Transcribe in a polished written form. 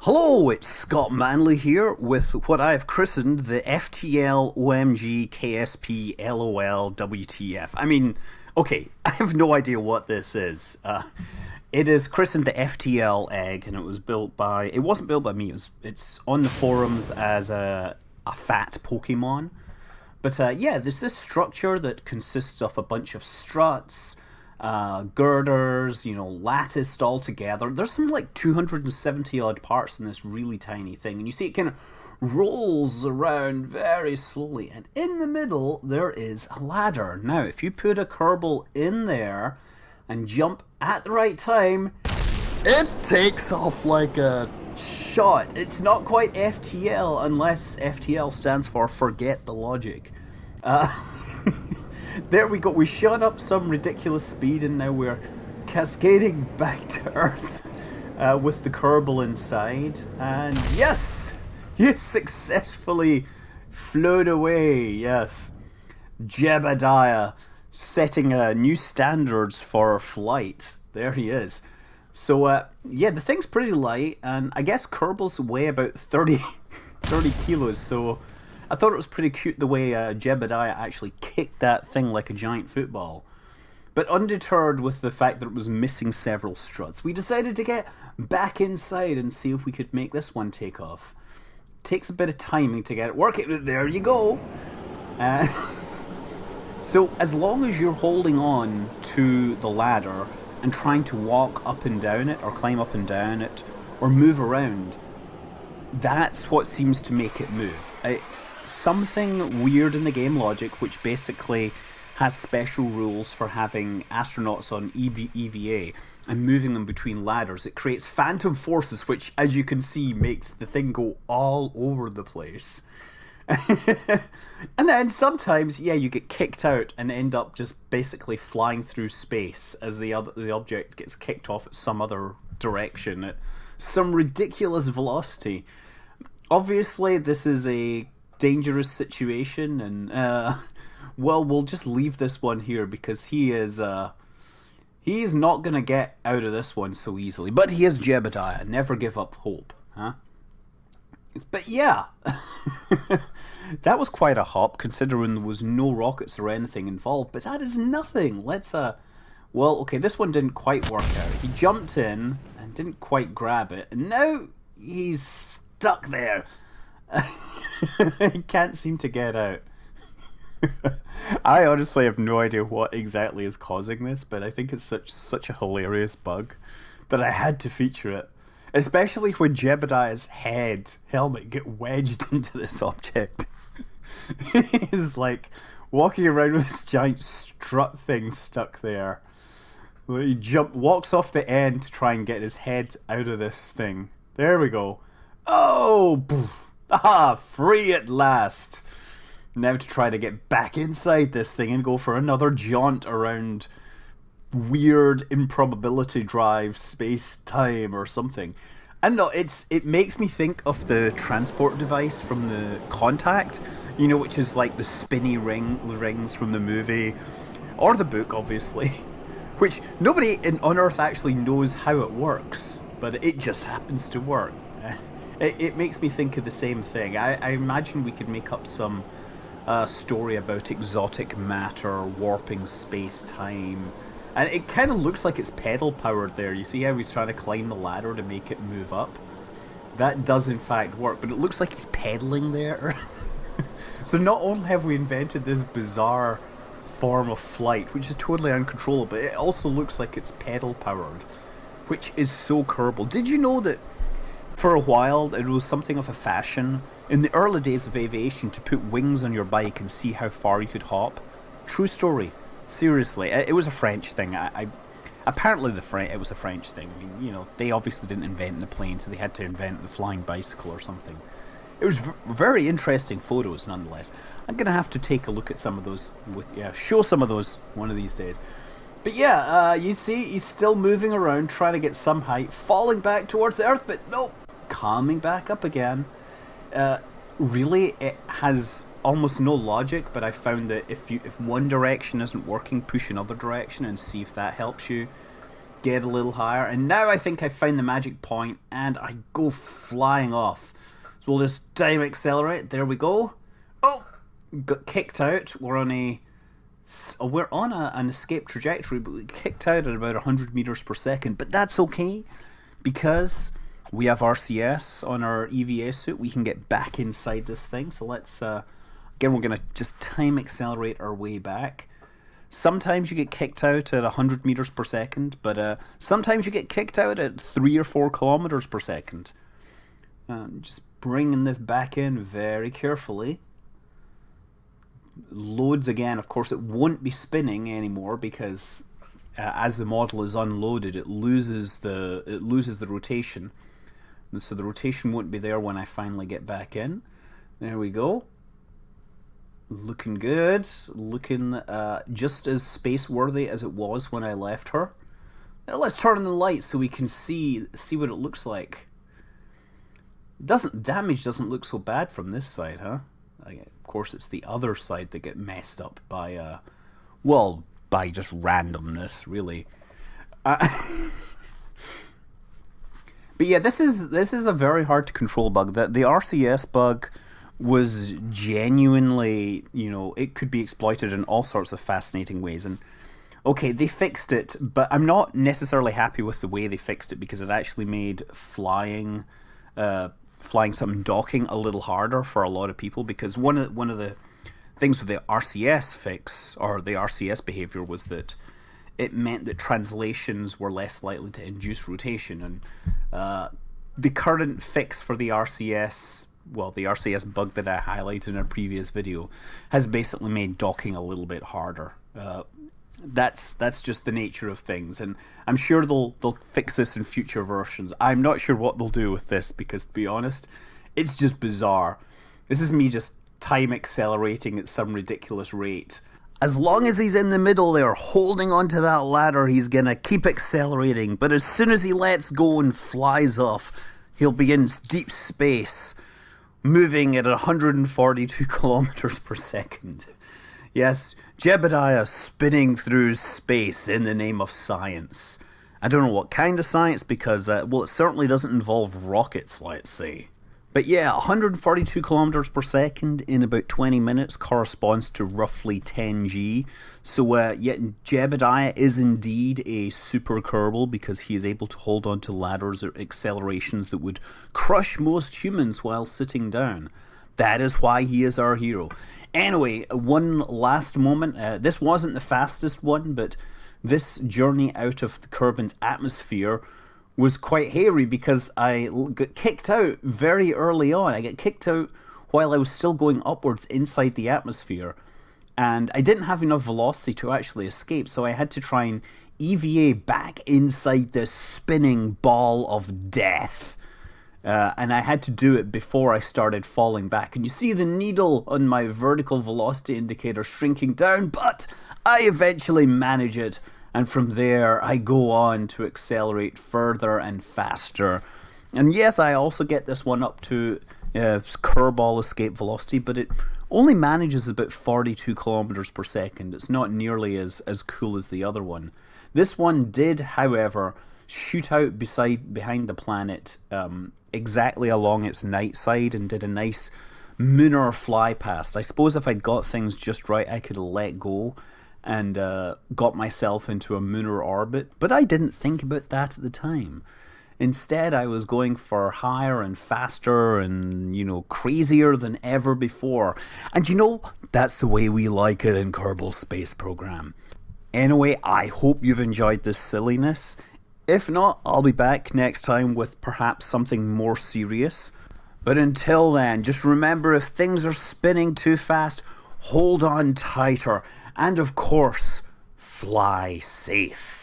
Hello, it's Scott Manley here with what I've christened the FTL OMG KSP LOL WTF. I mean, okay, I have no idea what this is. It is christened the FTL egg, and it wasn't built by me. It's on the forums as a fat Pokemon. But yeah, there's this structure that consists of a bunch of struts, girders, latticed all together. There's some like 270 odd parts in this really tiny thing, and you see it kind of rolls around very slowly, and in the middle there is a ladder. Now, if you put a Kerbal in there and jump at the right time, it takes off like a shot. It's not quite FTL unless FTL stands for forget the logic. There we go. We shot up some ridiculous speed, and now we're cascading back to Earth with the Kerbal inside. And yes, you successfully flown away. Yes, Jebediah setting new standards for flight. There he is. So yeah, the thing's pretty light, and I guess Kerbals weigh about 30 kilos. So I thought it was pretty cute the way Jebediah actually kicked that thing like a giant football. But undeterred with the fact that it was missing several struts, we decided to get back inside and see if we could make this one take off. Takes a bit of timing to get it working. There you go. So as long as you're holding on to the ladder and trying to walk up and down it, or climb up and down it, or move around, that's what seems to make it move. It's something weird in the game logic, which basically has special rules for having astronauts on EVA and moving them between ladders. It creates phantom forces, which, as you can see, makes the thing go all over the place. And then sometimes, yeah, you get kicked out and end up just basically flying through space as the object gets kicked off at some other direction at some ridiculous velocity. Obviously, this is a dangerous situation, and well, we'll just leave this one here because he is not gonna get out of this one so easily. But he is Jebediah. Never give up hope, huh? But yeah, that was quite a hop considering there was no rockets or anything involved. But that is nothing. Let's well, okay, this one didn't quite work out. He jumped in and didn't quite grab it, and now he's stuck there. He can't seem to get out. I honestly have no idea what exactly is causing this, but I think it's such a hilarious bug that I had to feature it. Especially when Jebediah's helmet get wedged into this object. He's like walking around with this giant strut thing stuck there. He walks off the end to try and get his head out of this thing. There we go. Oh! Poof. Ah! Free at last! Now to try to get back inside this thing and go for another jaunt around weird improbability drive, space-time or something. I don't know, it makes me think of the transport device from the Contact, which is like the spinny rings from the movie, or the book, obviously. Which nobody on Earth actually knows how it works, but it just happens to work. It makes me think of the same thing. I imagine we could make up some story about exotic matter, warping space-time. And it kind of looks like it's pedal-powered there. You see how he's trying to climb the ladder to make it move up? That does in fact work, but it looks like he's pedaling there. So not only have we invented this bizarre form of flight, which is totally uncontrollable, but it also looks like it's pedal powered, which is so Kerbal. Did you know that for a while it was something of a fashion in the early days of aviation to put wings on your bike and see how far you could hop? True story. Seriously, it was a French thing. Apparently it was a French thing. I mean, they obviously didn't invent the plane, so they had to invent the flying bicycle or something. It was very interesting photos, nonetheless. I'm gonna have to take a look at some of those. Show some of those one of these days. But yeah, you see, he's still moving around, trying to get some height, falling back towards the Earth, but nope, coming back up again. Really, it has almost no logic, but I found that if one direction isn't working, push another direction and see if that helps you. get a little higher, and now I think I found the magic point, and I go flying off. So we'll just time accelerate. There we go. Oh, got kicked out. We're on an escape trajectory, but we kicked out at about 100 meters per second. But that's okay, because we have RCS on our EVA suit. We can get back inside this thing. So let's again, we're gonna just time accelerate our way back. Sometimes you get kicked out at 100 meters per second, but sometimes you get kicked out at 3 or 4 kilometers per second. Just bringing this back in very carefully. Loads again. Of course, it won't be spinning anymore because as the model is unloaded, it loses the rotation, and so the rotation won't be there when I finally get back in. There we go. Looking good, looking just as space-worthy as it was when I left her. Now let's turn on the light so we can see what it looks like. Damage doesn't look so bad from this side, huh? Of course, it's the other side that get messed up by, by just randomness, really. But yeah, this is a very hard to control bug. The RCS bug was genuinely, it could be exploited in all sorts of fascinating ways. And okay, they fixed it, but I'm not necessarily happy with the way they fixed it, because it actually made flying something docking a little harder for a lot of people. Because one of the things with the RCS fix, or the RCS behavior, was that it meant that translations were less likely to induce rotation. And the current fix for the RCS bug that I highlighted in a previous video has basically made docking a little bit harder. That's just the nature of things, and I'm sure they'll fix this in future versions. I'm not sure what they'll do with this, because to be honest, it's just bizarre. This is me just time accelerating at some ridiculous rate. As long as he's in the middle there holding onto that ladder, he's gonna keep accelerating, but as soon as he lets go and flies off, he'll be in deep space, moving at 142 kilometers per second. Yes, Jebediah spinning through space in the name of science. I don't know what kind of science, because, it certainly doesn't involve rockets, let's say. But yeah, 142 kilometers per second in about 20 minutes corresponds to roughly 10 G. So yet Jebediah is indeed a super Kerbal, because he is able to hold on to ladders or accelerations that would crush most humans while sitting down. That is why he is our hero. Anyway, one last moment. This wasn't the fastest one, but this journey out of the Kerbin's atmosphere was quite hairy, because I got kicked out very early on. I got kicked out while I was still going upwards inside the atmosphere, and I didn't have enough velocity to actually escape, so I had to try and EVA back inside this spinning ball of death. And I had to do it before I started falling back. And you see the needle on my vertical velocity indicator shrinking down, but I eventually manage it. And from there, I go on to accelerate further and faster. And yes, I also get this one up to Kerbal escape velocity, but it only manages about 42 kilometers per second. It's not nearly as cool as the other one. This one did, however, shoot out behind the planet exactly along its night side and did a nice lunar fly past. I suppose if I'd got things just right, I could have let go and got myself into a lunar orbit, but I didn't think about that at the time. Instead, I was going for higher and faster and, crazier than ever before. And that's the way we like it in Kerbal Space Program. Anyway, I hope you've enjoyed this silliness. If not, I'll be back next time with perhaps something more serious. But until then, just remember, if things are spinning too fast, hold on tighter. And of course, fly safe.